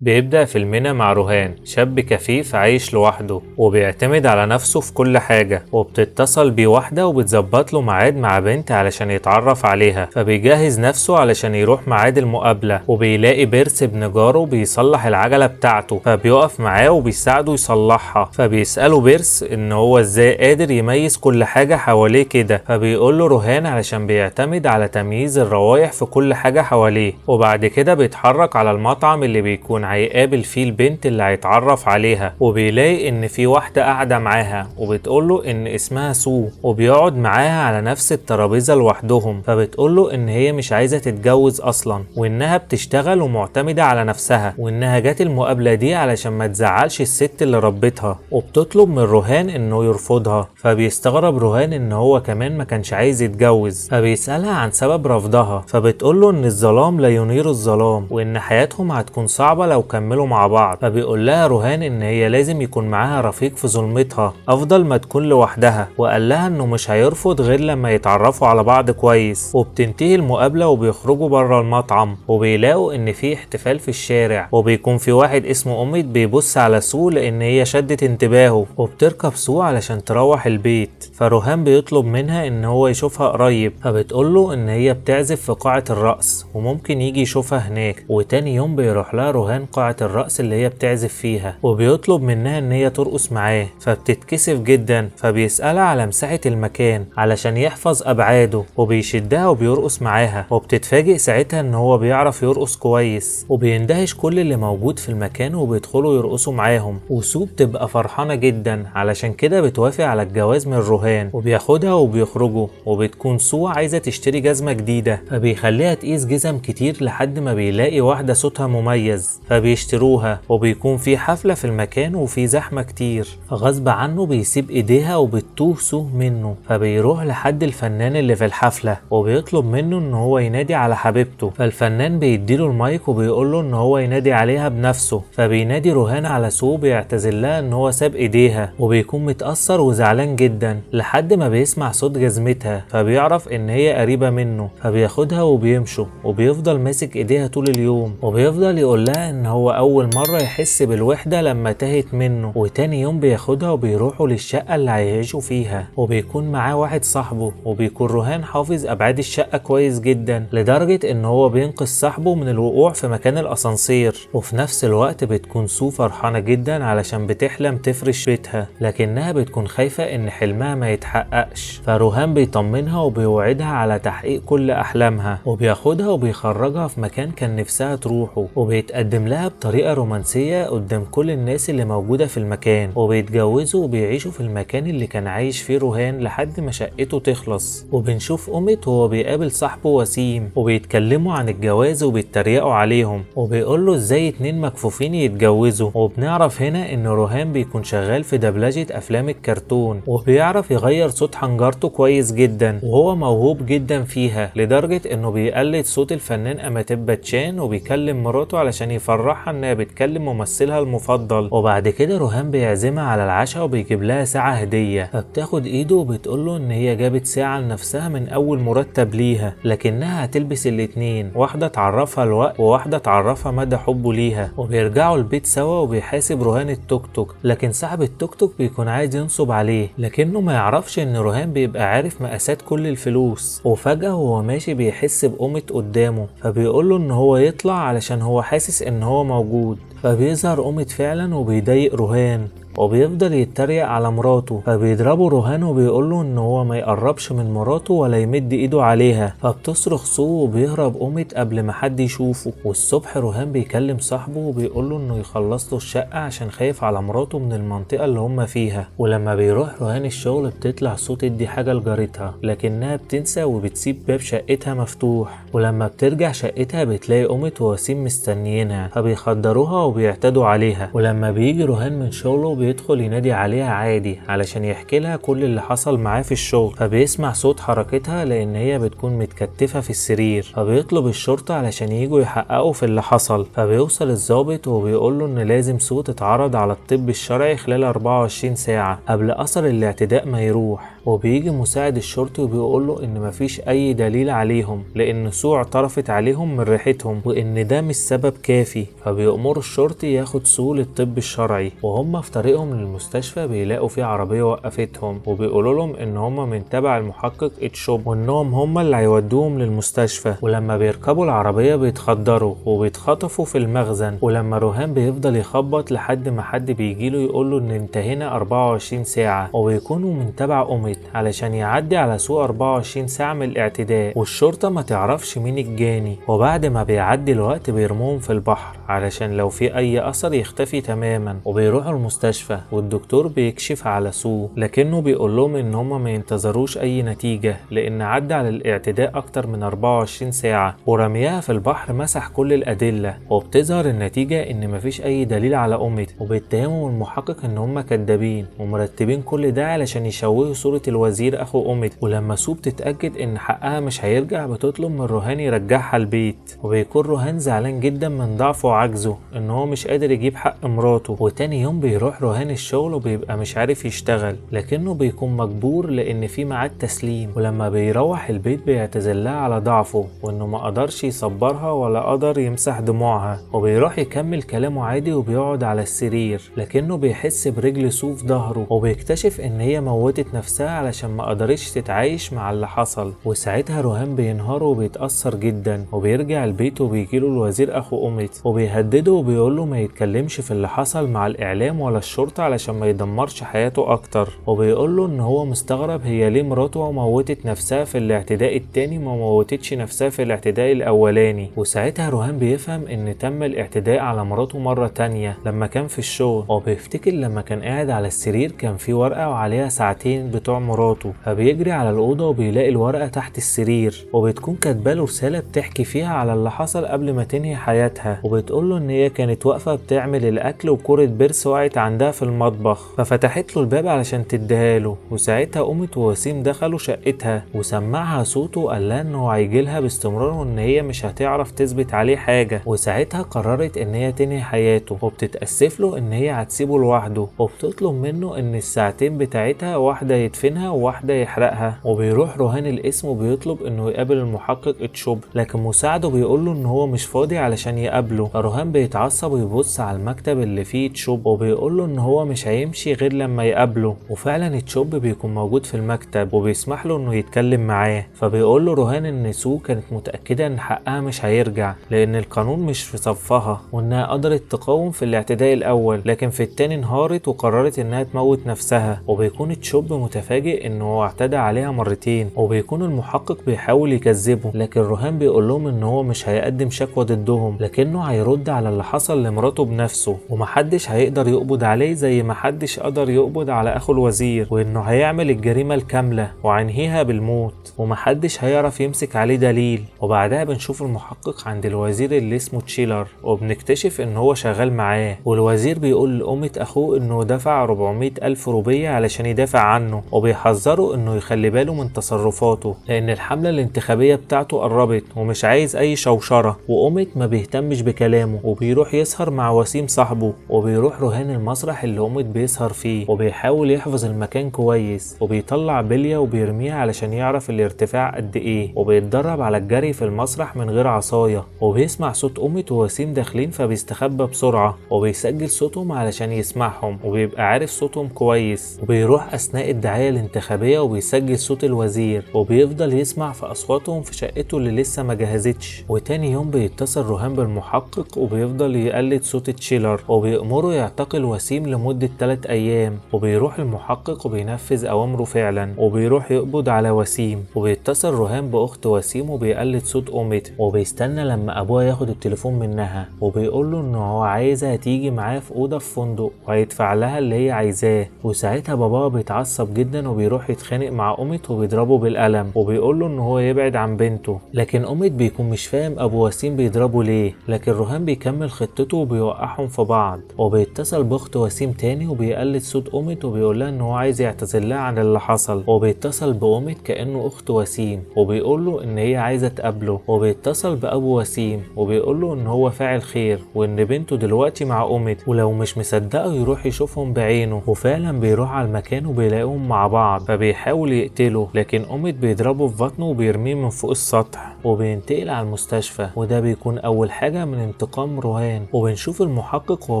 بيبدأ فيلمنا مع روهان، شاب كفيف عايش لوحده وبيعتمد على نفسه في كل حاجة، وبتتصل بيه واحدة وبتظبط له ميعاد مع بنت علشان يتعرف عليها، فبيجهز نفسه علشان يروح ميعاد المقابلة، وبيلاقي بيرس ابن جاره بيصلح العجلة بتاعته، فبيقف معاه وبيساعده يصلحها. فبيسأله بيرس ان هو ازاي قادر يميز كل حاجة حواليه كده، فبيقوله روهان علشان بيعتمد على تمييز الروايح في كل حاجة حواليه. وبعد كده بيتحرك على المطعم اللي بيكون هيقابل فيه البنت اللي هيتعرف عليها، وبيلاقي ان في واحدة قاعدة معاها وبتقوله ان اسمها سو، وبيقعد معاها على نفس الترابيزة لوحدهم، فبتقوله ان هي مش عايزة تتجوز اصلا، وانها بتشتغل ومعتمدة على نفسها، وانها جات المقابلة دي علشان ما تزعلش الست اللي ربتها، وبتطلب من روهان انه يرفضها. فبيستغرب روهان ان هو كمان ما كانش عايز يتجوز، فبيسألها عن سبب رفضها، فبتقوله ان الظلام لا ينير الظلام، وان حياتهم هتكون صعبة لو كملوا مع بعض. فبيقول لها روهان ان هي لازم يكون معاها رفيق في ظلمتها افضل ما تكون لوحدها، وقال لها انه مش هيرفض غير لما يتعرفوا على بعض كويس. وبتنتهي المقابلة وبيخرجوا بره المطعم، وبيلاقوا ان في احتفال في الشارع، وبيكون في واحد اسمه أميت بيبص على سو لان هي شدت انتباهه، وبتركب سو علشان تروح البيت. فروهان بيطلب منها ان هو يشوفها قريب، فبتقوله ان هي بتعزف في قاعة الرقص وممكن يجي يشوفها هناك. وتاني يوم بيروح لها روهان قاعة الرقص اللي هي بتعزف فيها، وبيطلب منها ان هي ترقص معاه، فبتتكسف جدا. فبيسألها على مساحة المكان علشان يحفظ ابعاده، وبيشدها وبيرقص معاها، وبتتفاجئ ساعتها ان هو بيعرف يرقص كويس، وبيندهش كل اللي موجود في المكان وبيدخلوا يرقصوا معاهم. وسو بتبقى فرحانة جدا علشان كده بتوافق على الجواز من روهان، وبياخدها وبيخرجوا. وبتكون سو عايزة تشتري جزمة جديدة، فبيخليها تقيس جزم كتير لحد ما بيلاقي واحدة صوتها مميز، فبيشتروها. وبيكون في حفلة في المكان وفي زحمة كتير، فغصب عنه بيسيب ايديها وبتوه سو منه، فبيروح لحد الفنان اللي في الحفلة وبيطلب منه ان هو ينادي على حبيبته. فالفنان بيديله المايك وبيقوله ان هو ينادي عليها بنفسه، فبينادي روهان على سو، بيعتذر لها ان هو ساب ايديها، وبيكون متأثر وزعلان جدا لحد ما بيسمع صوت جزمتها، فبيعرف ان هي قريبة منه، فبياخدها وبيمشوا، وبيفضل ماسك ايديها طول اليوم، وبيفضل يقول لها ان هو اول مرة يحس بالوحدة لما تاهت منه. وتاني يوم بياخدها وبيروحوا للشقة اللي هيعيشوا فيها، وبيكون معاه واحد صاحبه، وبيكون روهان حافظ ابعاد الشقة كويس جدا لدرجة ان هو بينقذ صاحبه من الوقوع في مكان الاسانسير. وفي نفس الوقت بتكون سو فرحانة جدا علشان بتحلم تفرش بيتها، لكنها بتكون خايفة ان حلمها ما يتحققش. فروهان بيطمنها وبيوعدها على تحقيق كل احلامها، وبياخدها وبيخرجها في مكان كان نفسها تروحه، وبيتقدم لها بطريقة رومانسية قدام كل الناس اللي موجودة في المكان، وبيتجوزوا وبيعيشوا في المكان اللي كان عايش فيه روهان لحد ما شقته تخلص. وبنشوف أميت وهو بيقابل صاحبه وسيم، وبيتكلموا عن الجواز وبيتريقوا عليهم، وبيقوله ازاي اتنين مكفوفين يتجوزوا. وبنعرف هنا ان روهان بيكون شغال في دبلجة افلام الكرتون، وبيعرف يغير صوت حنجرته كويس جدا، وهو موهوب جدا فيها لدرجة انه بيقلد صوت الفنان أماتيب باتشان، وبيكلم مراته علشان يفرحها انها بتكلم ممثلها المفضل. وبعد كده روهان بيعزمها على العشاء وبيجيب لها ساعة هدية، فبتاخد ايده وبتقوله ان هي جابت ساعة لنفسها من اول مرتب ليها، لكنها هتلبس الاتنين، واحدة تعرفها الوقت وواحدة تعرفها مدى حبه ليها. وبيرجعوا البيت سوا وبيحاسب روهان التوك توك، لكن صاحب التوك توك بيكون عايز ينصب عليه، لكنه ما يعرفش ان روهان بيبقى عارف مقاسات كل الفلوس. وفجأة وهو ماشي بيحس بأمت قدامه، فبيقوله ان هو يطلع علشان هو حاسس ان هو موجود. فبيظهر أمت فعلا وبيضايق روهان، وبيفضل يتريق على مراته، فبيضربه روهان وبيقوله ان هو ما يقربش من مراته ولا يمد ايده عليها. فبتصرخ سو وبيهرب أمت قبل ما حد يشوفه. والصبح روهان بيكلم صاحبه وبيقوله انه يخلص له الشقة عشان خايف على مراته من المنطقة اللي هم فيها. ولما بيروح روهان الشغل بتطلع سو تدي حاجة لجارتها، لكنها بتنسى وبتسيب باب شقتها مفتوح. ولما بترجع شقتها بتلاقي أمت ووسيم مستنيينها، فبيخدروها وبيعتدوا عليها. ولما بيجي روهان من شغله بيدخل ينادي عليها عادي علشان يحكي لها كل اللي حصل معاه في الشغل، فبيسمع صوت حركتها لان هي بتكون متكتفة في السرير، فبيطلب الشرطة علشان ييجوا يحققوا في اللي حصل. فبيوصل الضابط وبيقول له ان لازم سو تتعرض على الطب الشرعي خلال 24 ساعة قبل اثر الاعتداء ما يروح. وبيجي مساعد الشرطي وبيقول له ان مفيش اي دليل عليهم لان سو اعترفت عليهم من ريحتهم وان ده مش سبب كافي. فبيأمر الشرطي ياخد سو للطب الشرعي، وهم في طريقهم للمستشفى بيلاقوا في عربية وقفتهم وبيقولوا لهم ان هم من تبع المحقق اتشوب وانهم هم اللي هيودوهم للمستشفى. ولما بيركبوا العربية بيتخدروا وبيتخطفوا في المخزن، ولما روهان بيفضل يخبط لحد ما حد بيجيله يقوله ان انتهينا 24 ساعة وبيكونوا من تبع اوميت علشان يعدي على سو 24 ساعة من الاعتداء، والشرطة ما تعرفش مين الجاني. وبعد ما بيعدي الوقت بيرموهم في البحر علشان لو في اي اثر يختفي تماما. وبيروحوا المستشفى والدكتور بيكشف على سو، لكنه بيقول لهم ان هم ما ينتظروش اي نتيجة لان عدى على الاعتداء اكتر من 24 ساعة، ورميها في البحر مسح كل الادلة. وبتظهر النتيجة ان مفيش اي دليل على اوميت، وبيتهموا المحقق ان هم كدابين ومرتبين كل ده علشان يشوهوا صورة الوزير اخو اوميت. ولما سو بتتأكد ان حقها مش هيرجع بتطلب من روهان يرجعها البيت، وبيكون روهان زعلان جدا من ضعفه وعجزه ان هو مش قادر يجيب حق مراته. وتاني يوم بيروح روهان الشغل وبيبقى مش عارف يشتغل لكنه بيكون مجبور لان في ميعاد تسليم. ولما بيروح البيت بيعتذر لها على ضعفه وانه ما قدرش يصبرها ولا قدر يمسح دموعها، وبيروح يكمل كلامه عادي وبيقعد على السرير لكنه بيحس برجل سو في ظهره، وبيكتشف ان هي موتت نفسها علشان ما قدرتش تتعايش مع اللي حصل. وساعتها روهان بينهار وبيتأثر جدا، وبيرجع البيت وبيجيله الوزير اخو اوميت وبيهدده وبيقول له ما يتكلمش في اللي حصل مع الاعلام ولا الشرطة علشان ما يدمرش حياته اكتر. وبيقول له ان هو مستغرب هي ليه مراته موتت نفسها في الاعتداء التاني ما موتتش نفسها في الاعتداء الاولاني. وساعتها روهان بيفهم ان تم الاعتداء على مراته مرة تانية لما كان في الشغل، وبيفتكر لما كان قاعد على السرير كان في ورقة وعليها ساعتين بتوع مراته، فبيجري على الأوضة وبيلاقي الورقة تحت السرير وبتكون كاتباله رسالة بتحكي فيها على اللي حصل قبل ما تنهي حياتها. وبتقول له ان هي كانت واقفة بتعمل الاكل وكرة بيرس وقعت عندها في المطبخ، ففتحت له الباب علشان تديها له. وساعتها قامت ووسيم دخلوا شقتها وسمعها صوته وقال لها انه هيجيلها باستمرار وان هي مش هتعرف تثبت عليه حاجة. وساعتها قررت ان هي تنهي حياته، وبتتأسف له ان هي هتسيبه لوحده، وبتطلب منه ان الساعتين بتاعتها واحدة يدفنها وواحدة يحرقها. وبيروح روهان القسم وبيطلب انه يقابل المحقق اتشوب، لكن مساعده بيقول له ان هو مش فاضي علشان يقابله. فروهان بيتعصب ويبص على المكتب اللي فيه اتشوب وبيقول له ان هو مش هيمشي غير لما يقابله. وفعلا اتشوب بيكون موجود في المكتب وبيسمح له انه يتكلم معاه. فبيقول له روهان ان سو كانت متأكدة ان حقها مش هيرجع لان القانون مش في صفها، وانها قدرت تقاوم في الاعتداء الاول لكن في التاني انهارت وقررت انها تموت نفسها. وبيكون اتشوب متفاجئ انه هو اعتدى عليها مرتين، وبيكون المحقق بيحاول يكذبه لكن روهان بيقول لهم ان هو مش هيقدم شكوى ضدهم لكنه هيرد على اللي حصل لمراته بنفسه، ومحدش هيقدر يقبض عليه زي ما محدش قدر يقبض على اخو الوزير، وانه هيعمل الجريمة الكاملة وعنهيها بالموت ومحدش هيعرف يمسك عليه دليل. وبعدها بنشوف المحقق عند الوزير اللي اسمه تشيلر وبنكتشف ان هو شغال معاه، والوزير بيقول لأمة اخوه انه دفع 400 ألف روبية علشان يدافع عنه، وبيحذره انه يخلي باله من تصرفاته لان الحملة الانتخابية بتاعته قربت ومش عايز اي شوشرة. وأمت ما بيهتمش بكلامه وبيروح يسهر مع وسيم صاحبه، وبيروح روهان المسرح اللي أمت بيسهر فيه وبيحاول يحفظ المكان كويس، وبيطلع بلية وبيرميها علشان يعرف الارتفاع قد ايه، وبيتدرب على الجري في المسرح من غير عصاية. وبيسمع صوت أمت ووسيم داخلين فبيستخبى بسرعة وبيسجل صوتهم علشان يسمعهم وبيبقى عارف صوتهم كويس. وبيروح أثناء الدعاية الانتخابية وبيسجل صوت الوزير وبيفضل يسمع في أصواتهم في شقته اللي لسه ما جهزتش. وتاني يوم بيتصل روهان بالمحقق وبيفضل يقلد صوت تشيلر وبيأمره يعتقل وسيم لمدة 3 أيام. وبيروح المحقق وبينفذ أوامره فعلا وبيروح يقبض على وسيم. وبيتصل روهان بأخت وسيم وبيقلد صوت أمت وبيستنى لما أبوها ياخد التليفون منها وبيقول له إنه هو عايزها تيجي معاه في أوضة في فندق وهيدفع لها اللي هي عايزاه. وساعتها باباها بيتعصب جدا وبيروح يتخانق مع أمت وبيضربه بالقلم وبيقول له إن هو يبعد عن بنته، لكن أمت بيكون مش فاهم أبو وسيم بيضربه ليه. لكن روهان رهان بيكمل خطته وبيوقعهم في بعض، وبيتصل باخت وسيم تاني وبيقلد صوت أمت وبيقول لها ان هو عايز يعتذر لها عن اللي حصل، وبيتصل بأمت كأنه اخت وسيم وبيقول له ان هي عايزة تقابله، وبيتصل بأبو وسيم وبيقول له ان هو فاعل خير وان بنته دلوقتي مع أمت، ولو مش مصدقه يروح يشوفهم بعينه. وفعلا بيروح على المكان وبيلاقيهم مع بعض، فبيحاول يقتله لكن أمت بيضربه في بطنه وبيرميه من فوق السطح، وبينتقل على المستشفى. وده بيكون اول حاجة من انتقام رهان. وبنشوف المحقق وهو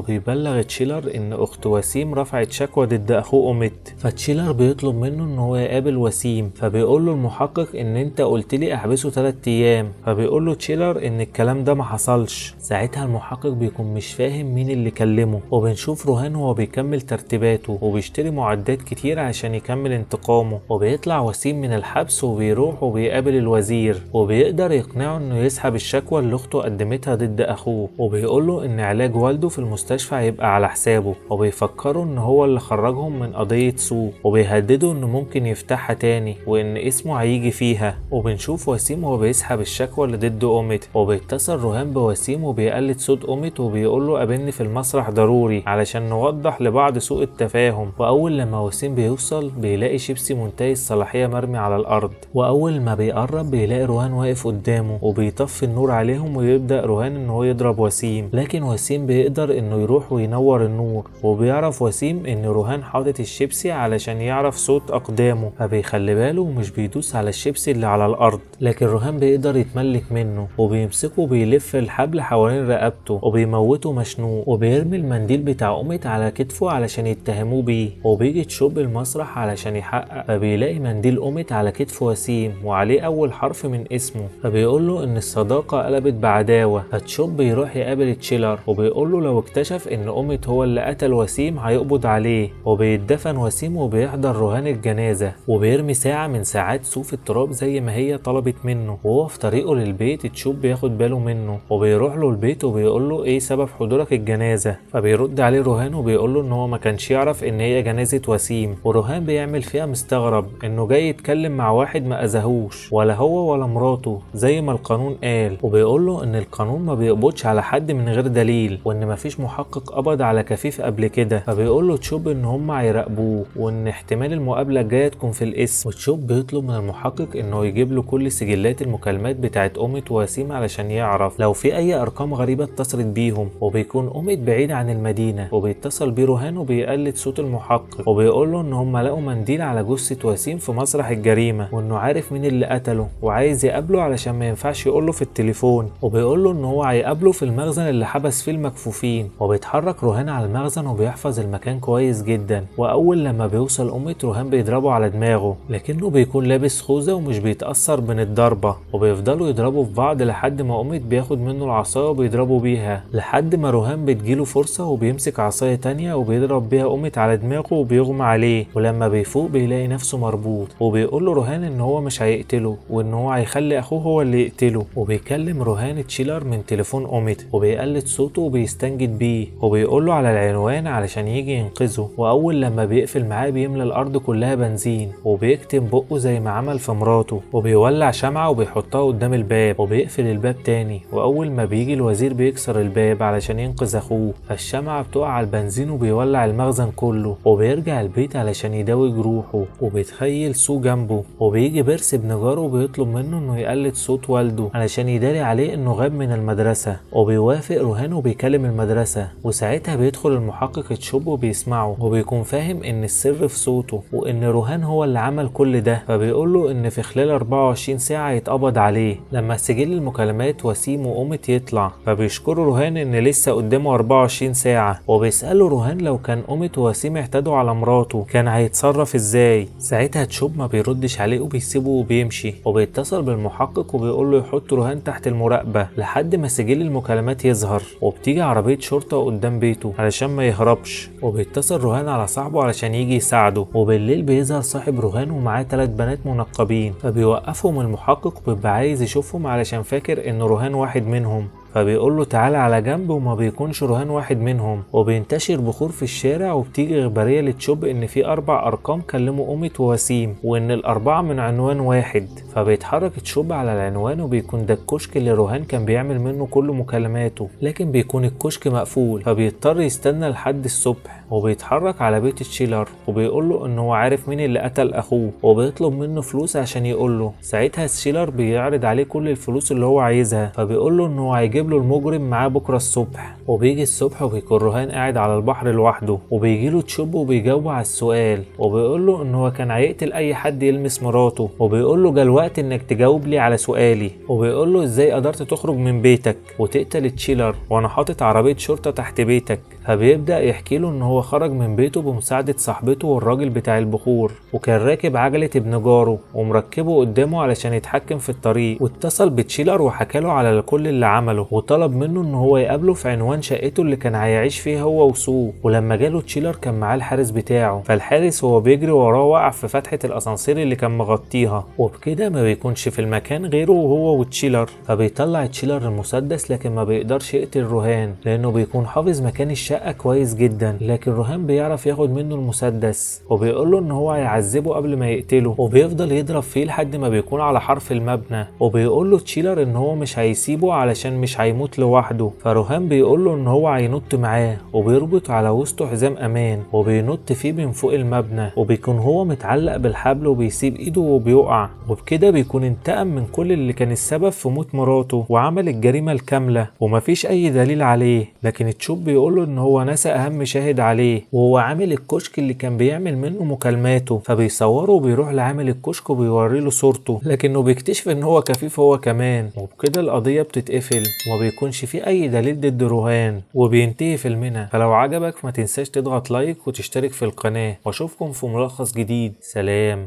بيبلغ تشيلر ان اخت وسيم رفعت شكوى ضد اخوه أمت، فتشيلر بيطلب منه ان هو يقابل وسيم، فبيقول له المحقق ان انت قلت لي احبسه 3 ايام، فبيقول له تشيلر ان الكلام ده ما حصلش. ساعتها المحقق بيكون مش فاهم مين اللي كلمه. وبنشوف رهان وهو بيكمل ترتيباته وبيشتري معدات كتير عشان يكمل انتقامه، وبيطلع وسيم من الحبس وبيروح وبيقابل الوزير، وبيقدر يقنعه انه يسحب الشكوى اللي اخته قدمتها ضد اخوه، وبيقول له ان علاج والده في المستشفى هيبقى على حسابه، وبيفكروا ان هو اللي خرجهم من قضية سوء، وبيهددوا انه ممكن يفتحها تاني وان اسمه هيجي فيها. وبنشوف وسيم وهو بيسحب الشكوى اللي ضد أمت، وبيتصل رهان بوسيم وبيقلد صوت أمت وبيقول له قابلني في المسرح ضروري علشان نوضح لبعض سوء التفاهم. واول لما وسيم بيوصل بيلاقي شيبسي منتهي الصلاحية مرمي على الارض، واول ما بيقرب بيلاقي رهان واقف قدامه وبيطفي النور عليهم، ويبدأ رهان ان هو يضرب وسيم، لكن وسيم بيقدر انه يروح وينور النور، وبيعرف وسيم ان رهان حاطط الشيبسي علشان يعرف صوت اقدامه، فبيخلي باله ومش بيدوس على الشيبسي اللي على الارض، لكن رهان بيقدر يتملك منه وبيمسكه وبيلف الحبل حوالين رقبته وبيموته مشنوق، وبيرمي المنديل بتاع أمت على كتفه علشان يتهموه بيه. وبيجي تشوب المسرح علشان يحقق، فبيلاقي منديل أمت على كتف وسيم وعليه اول حرف من اسمه، فبيقول له ان الصداقة قلبت بعداوة. فتشوب بيروح يقابل تشيلر وبيقول له لو اكتشف ان أمت هو اللي قتل وسيم هيقبض عليه، وبيتدفن وسيم وبيحضر رهان الجنازة، وبيرمي ساعة من ساعات سوء في التراب زي ما هي طلبت منه. وهو في طريقه للبيت تشوب بياخد باله منه وبيروح له البيت وبيقول له ايه سبب حضورك الجنازة، فبيرد عليه رهان وبيقول له ان هو ما كانش يعرف ان هي جنازة وسيم. ورهان بيعمل فيها مستغرب انه جاي يتكلم مع واحد ما اذاهوش ولا هو ولا مراته زي ما القانون قال، وبيقول له ان القانون ما بيقبضش على حد من غير دليل، وان مفيش محقق قبض على كفيف قبل كده. فبيقول له تشوب ان هم هيراقبوه وان احتمال المقابله الجايه تكون في الاسم. وتشوب بيطلب من المحقق انه يجيب له كل سجلات المكالمات بتاعت أمت وسيم علشان يعرف لو في اي ارقام غريبه اتصلت بيهم، وبيكون أمت بعيد عن المدينه، وبيتصل بيه رهان وبيقلد صوت المحقق وبيقول له ان هم لقوا منديل على جثه وسيم في مسرح الجريمه، وانه عارف مين اللي قتله وعايز يقابله علشان ما ينفعش يقوله في التليفون، وبيقول له ان هو هيقابله في المخزن اللي حبس فيه المكفوفين. وبيتحرك رهان على المخزن وبيحفظ المكان كويس جدا، واول لما بيوصل أمت رهان بيضربه على دماغه لكنه بيكون لابس خوذه ومش بيتأثر من الضربه، وبيفضلوا يضربوا في بعض لحد ما أمت بياخد منه العصايه وبيضربوا بيها، لحد ما رهان بتجيله فرصه وبيمسك عصايه تانية وبيضرب بيها أمت على دماغه وبيغمى عليه، ولما بيفوق بيلاقي نفسه مربوط، وبيقول له رهان ان هو مش هيقتله وان هو هيخلي اخوه هو اللي يقتله. وبيكلم رهان تشيلر من تليفون أمت وبيقلد صوته وبيستنجد بيه، وبيقول له على العنوان علشان يجي ينقذه. واول لما بيقفل معاه بيملى الارض كلها بنزين وبيكتم بقه زي ما عمل في مراته، وبيولع شمعة وبيحطها قدام الباب وبيقفل الباب تاني. واول ما بيجي الوزير بيكسر الباب علشان ينقذ اخوه، فالشمعة بتقع على البنزين وبيولع المخزن كله، وبيرجع البيت علشان يداوي جروحه، وبيتخيل سو جنبه، وبيجي بيرس ابن جاره وبيطلب منه انه يقلد صوت والده علشان يداري عليه انه غاب من المدرسة، وبيوافق رهان وبيكلم المدرسة. وساعتها بيدخل المحقق تشوب وبيسمعه وبيكون فاهم ان السر في صوته وان رهان هو اللي عمل كل ده، فبيقول له ان في خلال 24 ساعة يتقبض عليه لما سجل المكالمات وسيم وأمت يطلع. فبيشكروا رهان ان لسه قدامه 24 ساعة، وبيسألوا رهان لو كان أمت وسيم اعتدوا على مراته كان هيتصرف ازاي. ساعتها تشوب ما بيردش عليه وبيسيبه وبيمشي، وبيتصل بالمحقق وبيقول له يحط رهان تحت المراقبة لحد ما سجل المكالمات يظهر، وبتيجي عربية شرطة قدام بيته علشان ما يهربش، وبيتصل رهان على صاحبه علشان يجي يساعده. وبالليل بيظهر صاحب رهان ومعاه 3 بنات منقبين، فبيوقفهم المحقق وبيبقى عايز يشوفهم علشان فاكر ان رهان واحد منهم، فبيقول له تعالى على جنب، وما بيكونش رهان واحد منهم. وبينتشر بخور في الشارع، وبتيجي إخبارية لتشوب إن في 4 أرقام كلموا أوميت ووسيم، وإن ال4 من عنوان واحد. فبيتحرك تشوب على العنوان، وبيكون ده الكشك اللي رهان كان بيعمل منه كل مكالماته، لكن بيكون الكشك مقفول، فبيضطر يستنى لحد الصبح. وبيتحرك على بيت تشيلر، وبيقول له ان هو عارف مين اللي قتل اخوه، وبيطلب منه فلوس عشان يقول له. ساعتها تشيلر بيعرض عليه كل الفلوس اللي هو عايزها، فبيقول له ان هو هيجيب له المجرم معاه بكره الصبح. وبيجي الصبح، وبيكون رهان قاعد على البحر لوحده، وبيجي له تشوب وبيجاوبه على السؤال، وبيقول له ان هو كان هيقتل اي حد يلمس مراته. وبيقول له جه الوقت انك تجاوب لي على سؤالي. وبيقول له ازاي قدرت تخرج من بيتك وتقتل تشيلر وانا حاطط عربيه شرطه تحت بيتك. فبيبدأ يحكي له ان هو خرج من بيته بمساعدة صاحبته والراجل بتاع البخور، وكان راكب عجلة ابن جاره ومركبه قدامه علشان يتحكم في الطريق. واتصل بتشيلر وحكى له على كل اللي عمله، وطلب منه ان هو يقابله في عنوان شقته اللي كان هيعيش فيه هو وسو. ولما جاله تشيلر كان معاه الحارس بتاعه، فالحارس وهو بيجري وراه وقع في فتحة الاسانسير اللي كان مغطيها، وبكده ما بيكونش في المكان غيره وهو وتشيلر. فبيطلع تشيلر المسدس، لكن ما بيقدرش يقتل رهان لانه بيكون حافظ مكان الشقة كويس جدا، لكن رهان بيعرف ياخد منه المسدس، وبيقول له ان هو هيعذبه قبل ما يقتله. وبيفضل يضرب فيه لحد ما بيكون على حرف المبنى. وبيقول له تشيلر ان هو مش هيسيبه علشان مش هيموت لوحده. فرهان بيقول له ان هو هينط معاه، وبيربط على وسطه حزام امان، وبينط فيه من فوق المبنى، وبيكون هو متعلق بالحبل وبيسيب ايده وبيقع. وبكده بيكون انتقم من كل اللي كان السبب في موت مراته، وعمل الجريمة الكاملة ومفيش اي دليل عليه. لكن تشوب بيقول له ان هو نسى اهم شاهد عليه، وهو عامل الكشك اللي كان بيعمل منه مكالماته. فبيصوره وبيروح لعامل الكشك وبيوري له صورته، لكنه بيكتشف ان هو كفيف هو كمان. وبكده القضية بتتقفل، وما بيكونش فيه اي دليل ضد رهان، وبينتهي فيلمنا. فلو عجبك ما تنساش تضغط لايك وتشترك في القناة، واشوفكم في ملخص جديد. سلام.